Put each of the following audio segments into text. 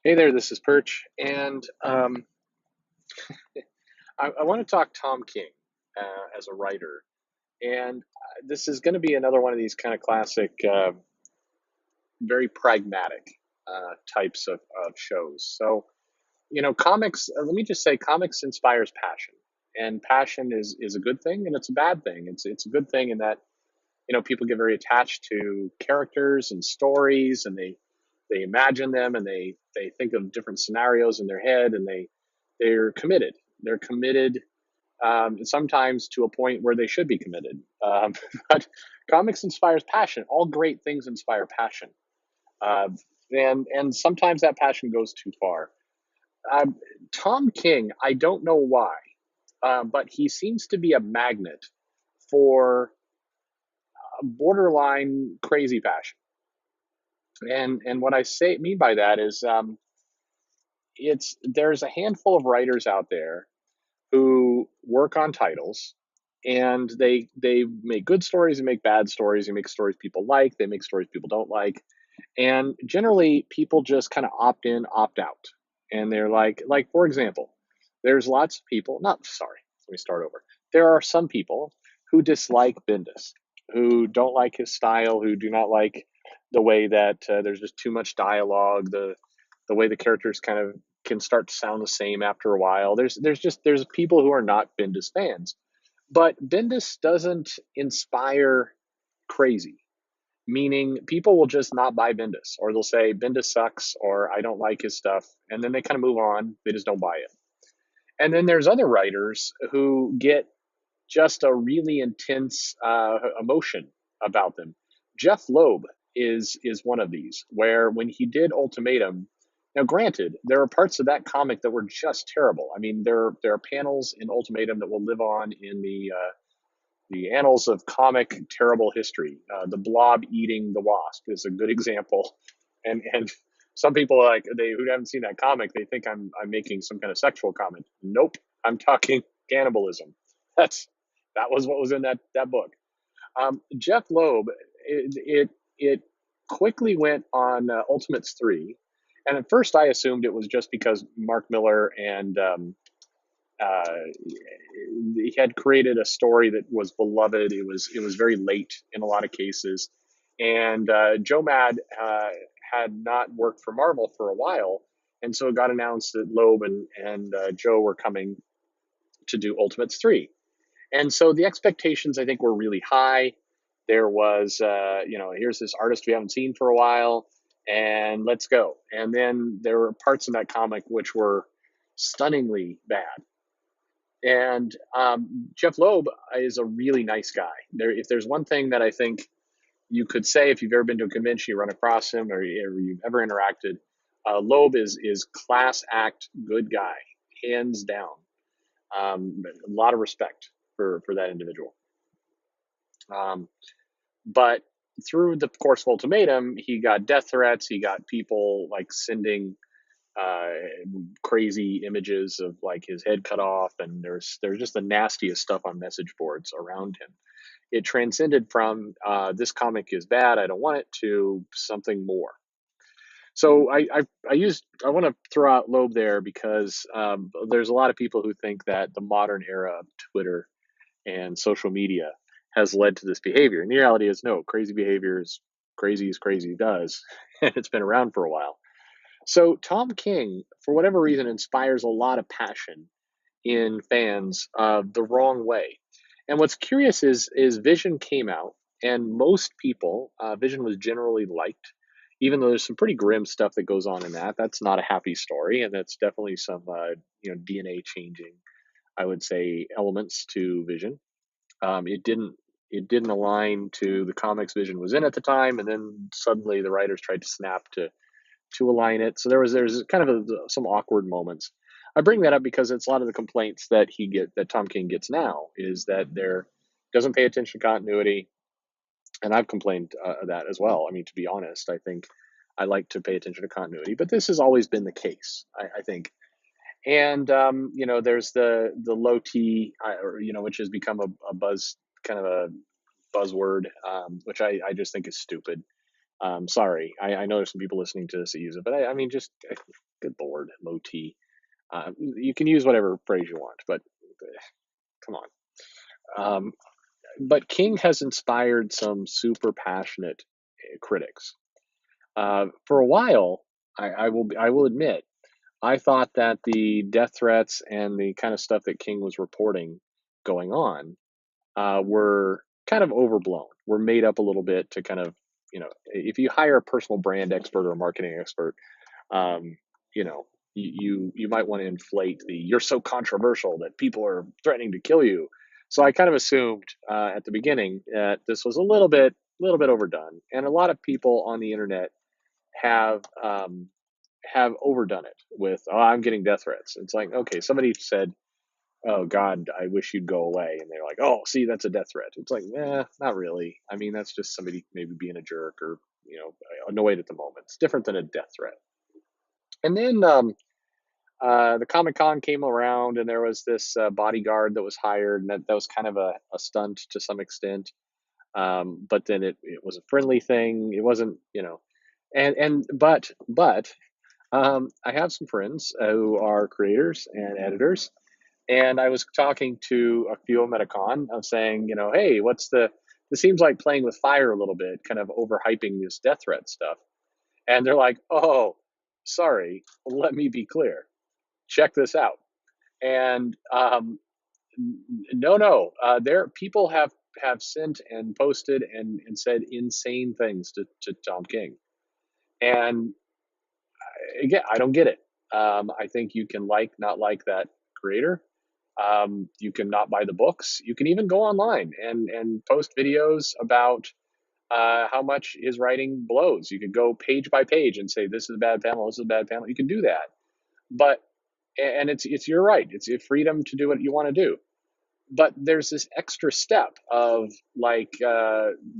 Hey there, this is Perch, and I want to talk Tom King as a writer. And this is going to be another one of these kind of classic, very pragmatic types of shows. So, comics, let me just say, comics inspires passion. And passion is a good thing, and it's a bad thing. It's a good thing in that, people get very attached to characters and stories, and they imagine them, and they think of different scenarios in their head, and they're committed. They're committed, sometimes to a point where they should be committed. But comics inspires passion. All great things inspire passion, uh, and sometimes that passion goes too far. Um, Tom King, I don't know why, but he seems to be a magnet for borderline crazy passion. And what I say mean by that is, it's there's a handful of writers out there who work on titles, and they make good stories and make bad stories. They make stories people like, they make stories people don't like, and generally people just kind of opt in, opt out. And they're like for example, there's lots of people, not sorry, let me start over. There are some people who dislike Bendis, who don't like his style, who do not like the way that there's just too much dialogue, the way the characters kind of can start to sound the same after a while. There's people who are not Bendis fans, but Bendis doesn't inspire crazy. Meaning, people will just not buy Bendis, or they'll say Bendis sucks, or I don't like his stuff, and then they kind of move on. They just don't buy it. And then there's other writers who get just a really intense emotion about them. Jeff Loeb is one of these, where when he did Ultimatum, now granted, there are parts of that comic that were just terrible. I mean, there are panels in Ultimatum that will live on in the annals of comic terrible history. The Blob eating the Wasp is a good example, and some people like they who haven't seen that comic, they think I'm making some kind of sexual comment. Nope, I'm talking cannibalism. That was what was in that book. Jeff Loeb, it quickly went on Ultimates 3, and at first I assumed it was just because Mark Miller and uh, he had created a story that was beloved. It was very late in a lot of cases, and Joe Mad had not worked for Marvel for a while, and so it got announced that Loeb and Joe were coming to do Ultimates 3. And so the expectations, I think, were really high. There was, here's this artist we haven't seen for a while, and let's go. And then there were parts of that comic which were stunningly bad. And Jeff Loeb is a really nice guy. If there's one thing that I think you could say, if you've ever been to a convention, you run across him, or you've ever interacted, Loeb is class act good guy, hands down. A lot of respect for that individual. Um, but through the course of Ultimatum, he got death threats. He got people like sending uh, crazy images of like his head cut off, and there's just the nastiest stuff on message boards around him. It transcended from this comic is bad, I don't want it, to something more. So I want to throw out Loeb there because there's a lot of people who think that the modern era of Twitter and social media has led to this behavior. And the reality is, no, crazy behavior is crazy as crazy does, and it's been around for a while. So Tom King, for whatever reason, inspires a lot of passion in fans the wrong way. And what's curious is Vision came out, and most people, Vision was generally liked, even though there's some pretty grim stuff that goes on in that. That's not a happy story, and that's definitely some DNA changing, I would say, elements to Vision. It didn't align to the comics Vision was in at the time, and then suddenly the writers tried to snap to align it. So there's kind of some awkward moments. I bring that up because it's a lot of the complaints that Tom King gets now is that there doesn't pay attention to continuity, and I've complained that as well. I mean, to be honest, I think I like to pay attention to continuity, but this has always been the case, I think. And there's the low T, which has become a buzz kind of a buzzword, which I just think is stupid. Sorry, I know there's some people listening to this that use it, but I mean, just good lord, low T. You can use whatever phrase you want, but come on. Um, but King has inspired some super passionate critics. For a while, I will admit, I thought that the death threats and the kind of stuff that King was reporting going on were kind of overblown. Were made up a little bit to kind of, if you hire a personal brand expert or a marketing expert, um, you know, you might want to inflate the "you're so controversial that people are threatening to kill you." So I kind of assumed at the beginning that this was a little bit overdone, and a lot of people on the internet have have overdone it with, "Oh, I'm getting death threats." It's like, okay, somebody said, "Oh God, I wish you'd go away," and they're like, "Oh, see, that's a death threat." It's like, not really. I mean, that's just somebody maybe being a jerk or annoyed at the moment. It's different than a death threat. And then the Comic Con came around, and there was this bodyguard that was hired, and that was kind of a stunt to some extent. But then it was a friendly thing. It wasn't, but I have some friends who are creators and editors, and I was talking to a few of them at a con. I'm saying, hey, this seems like playing with fire a little bit, kind of overhyping this death threat stuff. And they're like, oh, sorry, let me be clear. Check this out. And no, no, there people have sent and posted and said insane things to Tom King. And again, I don't get it. I think you can not like that creator. You can not buy the books. You can even go online and post videos about how much his writing blows. You could go page by page and say, this is a bad panel, this is a bad panel. You can do that. But and it's your right. It's your freedom to do what you want to do. But there's this extra step of like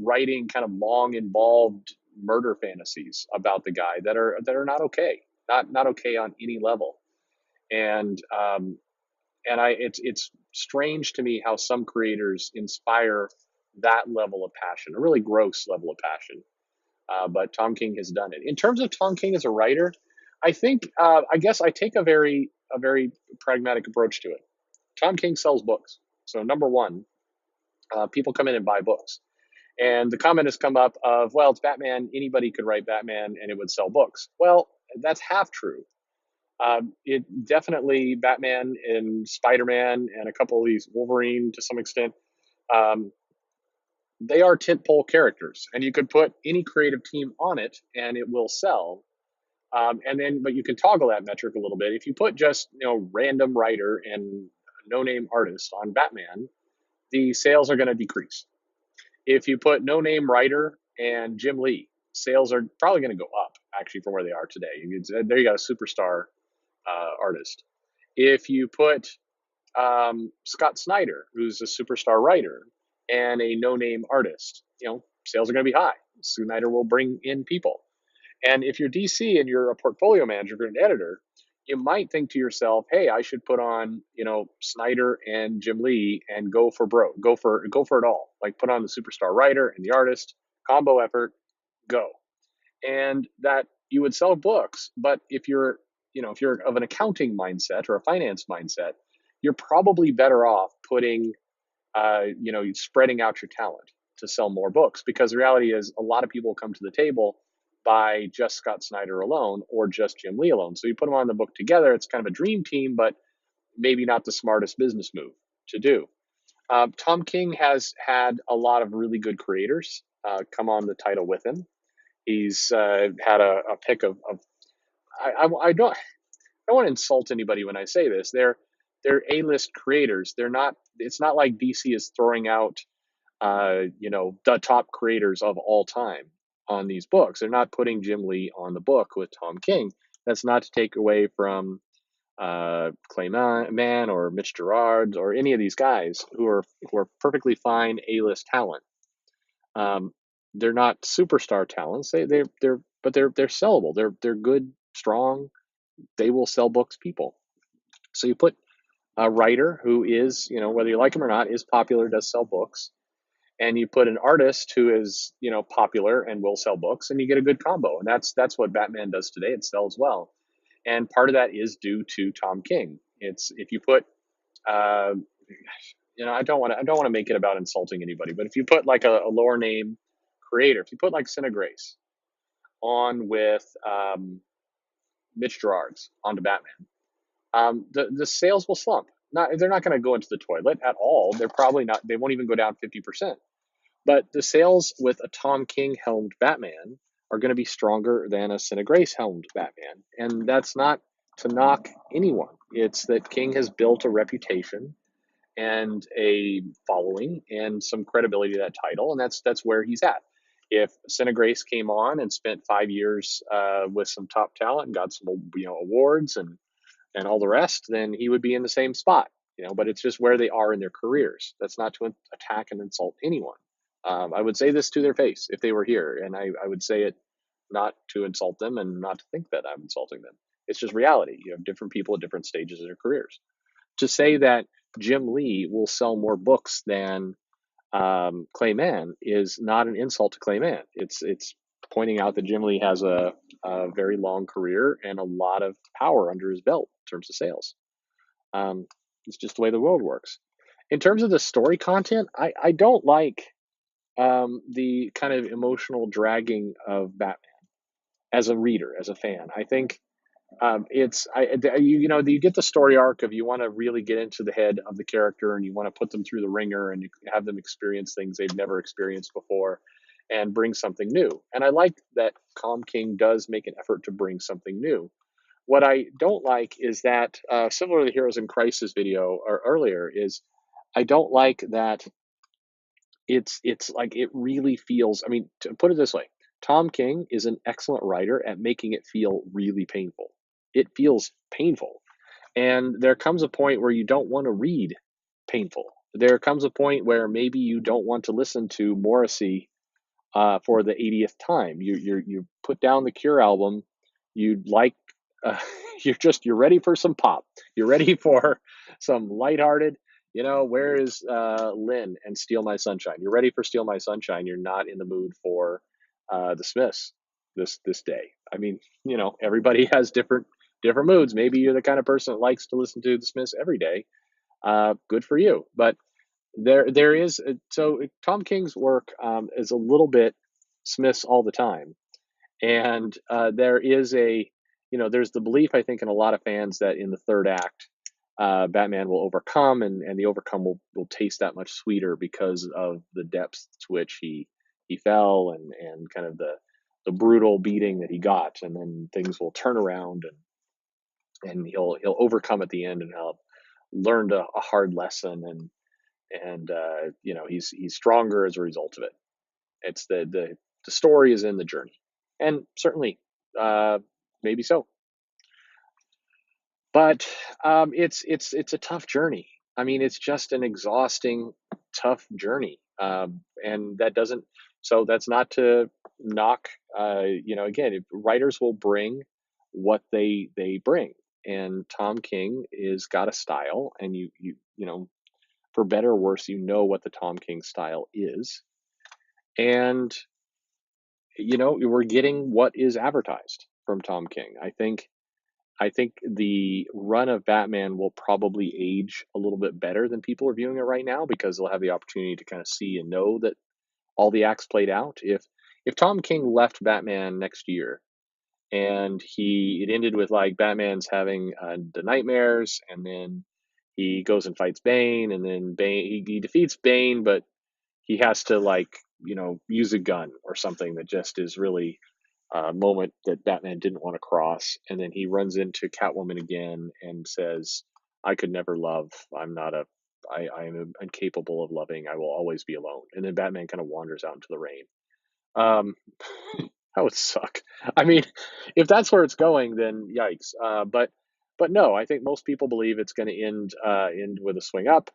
writing kind of long involved murder fantasies about the guy that are not okay, not okay on any level. And it's strange to me how some creators inspire that level of passion, a really gross level of passion. But Tom King has done it. In terms of Tom King as a writer, I think I guess I take a very pragmatic approach to it. Tom King sells books, so number one, people come in and buy books. And the comment has come up of, well, it's Batman. Anybody could write Batman, and it would sell books. Well, that's half true. It definitely Batman and Spider-Man and a couple of these Wolverine to some extent. Um, they are tentpole characters, and you could put any creative team on it, and it will sell. But you can toggle that metric a little bit. If you put just random writer and no name artist on Batman, the sales are going to decrease. If you put no name writer and Jim Lee, sales are probably going to go up actually from where they are today. There you got a superstar artist. If you put Scott Snyder, who's a superstar writer, and a no-name artist, sales are going to be high. Snyder will bring in people. And if you're DC and you're a portfolio manager or an editor, you might think to yourself, "Hey, I should put on, Snyder and Jim Lee and go for broke, go for it all. Like put on the superstar writer and the artist, combo effort, go." And that you would sell books. But if you're of an accounting mindset or a finance mindset, you're probably better off putting, spreading out your talent to sell more books, because the reality is a lot of people come to the table by just Scott Snyder alone or just Jim Lee alone. So you put them on the book together, it's kind of a dream team, but maybe not the smartest business move to do. Tom King has had a lot of really good creators come on the title with him. He's had a pick of I don't want to insult anybody when I say this. They're A-list creators. They're not. It's not like DC is throwing out the top creators of all time on these books. They're not putting Jim Lee on the book with Tom King. That's not to take away from Clayman or Mitch Gerards or any of these guys who are perfectly fine A-list talent. Um, they're not superstar talents. They're sellable. They're good, strong. They will sell books. People. So you put a writer who is, whether you like him or not, is popular, does sell books, and you put an artist who is, popular and will sell books, and you get a good combo. And that's what Batman does today. It sells well, and part of that is due to Tom King. It's if you put uh, I don't want to make it about insulting anybody, but if you put like a lower name creator, if you put like Cinna Grace on with Mitch Gerards onto Batman, the sales will slump. Not they're not going to go into the toilet at all. They're probably not. They won't even go down 50%. But the sales with a Tom King helmed Batman are going to be stronger than a Cinna Grace helmed Batman, and that's not to knock anyone. It's that King has built a reputation and a following and some credibility to that title, and that's where he's at. If Cinna Grace came on and spent 5 years with some top talent and got some awards and all the rest, then he would be in the same spot. But it's just where they are in their careers. That's not to attack and insult anyone. I would say this to their face if they were here, and I would say it not to insult them and not to think that I'm insulting them. It's just reality. You have different people at different stages of their careers. To say that Jim Lee will sell more books than Clayman is not an insult to Clayman. It's pointing out that Jim Lee has a very long career and a lot of power under his belt in terms of sales. Um, it's just the way the world works. In terms of the story content, I don't like the kind of emotional dragging of Batman as a reader, as a fan. I think it's you get the story arc of you want to really get into the head of the character and you want to put them through the ringer and you have them experience things they've never experienced before and bring something new. And I like that Tom King does make an effort to bring something new. What I don't like is that, similar to the Heroes in Crisis video or earlier, is I don't like that it's like it really feels. I mean, to put it this way, Tom King is an excellent writer at making it feel really painful. It feels painful, and there comes a point where you don't want to read painful. There comes a point where maybe you don't want to listen to Morrissey for the 80th time. You put down the Cure album. You'd like uh, you're ready for some pop. You're ready for some lighthearted. Where is Lynn and Steal My Sunshine? You're ready for Steal My Sunshine. You're not in the mood for the Smiths this day. I mean, everybody has different moods. Maybe you're the kind of person that likes to listen to the Smiths every day. Good for you. But there is so Tom King's work is a little bit Smiths all the time, and there is there's the belief I think in a lot of fans that in the third act, Batman will overcome, and the overcome will taste that much sweeter because of the depths to which he fell and kind of the brutal beating that he got, and then things will turn around and he'll overcome at the end and he'll learned a hard lesson and he's stronger as a result of it. It's the story is in the journey, and certainly uh, maybe so, but it's a tough journey. I mean, it's just an exhausting, tough journey, and that doesn't. So that's not to knock. Again, writers will bring what they bring, and Tom King is got a style, and for better or worse, what the Tom King style is, and we're getting what is advertised from Tom King. I think the run of Batman will probably age a little bit better than people are viewing it right now because they'll have the opportunity to kind of see and know that all the acts played out. If Tom King left Batman next year and it ended with like Batman's having the nightmares, and then he goes and fights Bane, and then he defeats Bane, but he has to like use a gun or something that just is really a moment that Batman didn't want to cross, and then he runs into Catwoman again and says, "I could never love. I am incapable of loving. I will always be alone." And then Batman kind of wanders out into the rain. Um, that would suck. I mean, if that's where it's going, then yikes. But no, I think most people believe it's going to end with a swing up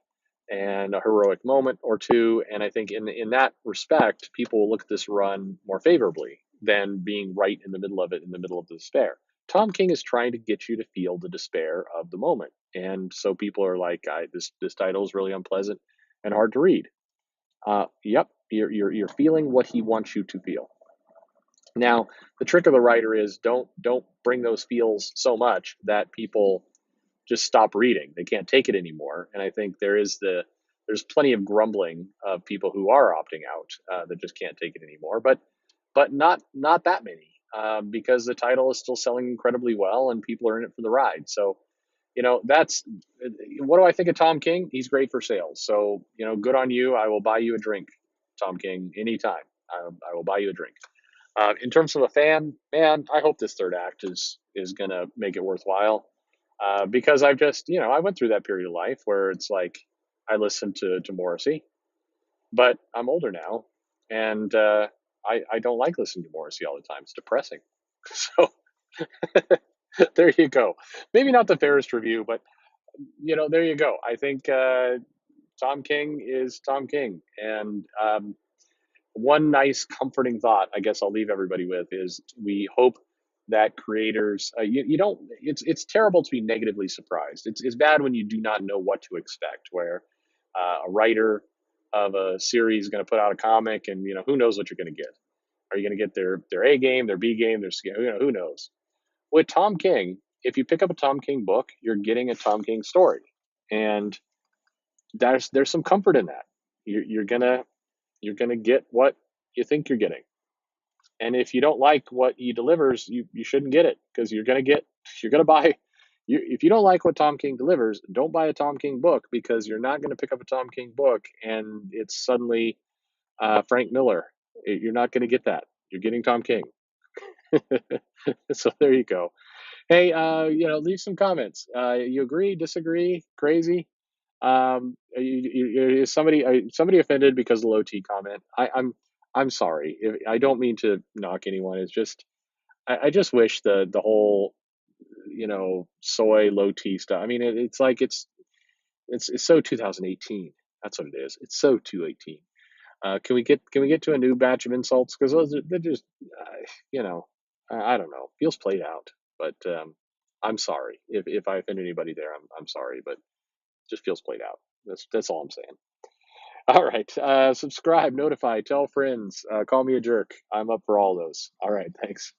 and a heroic moment or two. And I think in that respect, people will look at this run more favorably than being right in the middle of it, in the middle of the despair. Tom King is trying to get you to feel the despair of the moment, and so people are like, "This title is really unpleasant and hard to read." Yep, you're feeling what he wants you to feel. Now, the trick of the writer is don't bring those feels so much that people just stop reading. They can't take it anymore. And I think there's plenty of grumbling of people who are opting out that just can't take it anymore. But not that many because the title is still selling incredibly well and people are in it for the ride. So that's what do I think of Tom King? He's great for sales. So good on you. I will buy you a drink, Tom King, anytime. I will buy you a drink. In terms of a fan, man, I hope this third act is gonna make it worthwhile. Because I've just I went through that period of life where it's like I listened to Morrissey, but I'm older now, and I don't like listening to Morrissey all the time. It's depressing. So there you go. Maybe not the fairest review, but there you go. I think Tom King is Tom King, and one nice comforting thought I guess I'll leave everybody with is we hope that creators you don't it's terrible to be negatively surprised. It's bad when you do not know what to expect, where a writer of a series is going to put out a comic and who knows what you're going to get. Are you going to get their A game, their B game, their who knows. With Tom King, if you pick up a Tom King book, you're getting a Tom King story, and there's some comfort in that. You're gonna get what you think you're getting. And if you don't like what he delivers, you shouldn't get it because you're gonna buy. If you don't like what Tom King delivers, don't buy a Tom King book because you're not going to pick up a Tom King book and it's suddenly Frank Miller. You're not going to get that. You're getting Tom King. So there you go. Hey, leave some comments. You agree, disagree, crazy? Is somebody offended because of the low T comment? I'm sorry. I don't mean to knock anyone. It's just I just wish the whole soy low T stuff. I mean, it's like it's so 2018. That's what it is. It's so 218. Can we get to a new batch of insults because they're just you know I don't know, feels played out. But I'm sorry if I offend anybody there. I'm sorry, but just feels played out. That's all I'm saying. All right. Subscribe, notify, tell friends, call me a jerk. I'm up for all those. All right. Thanks.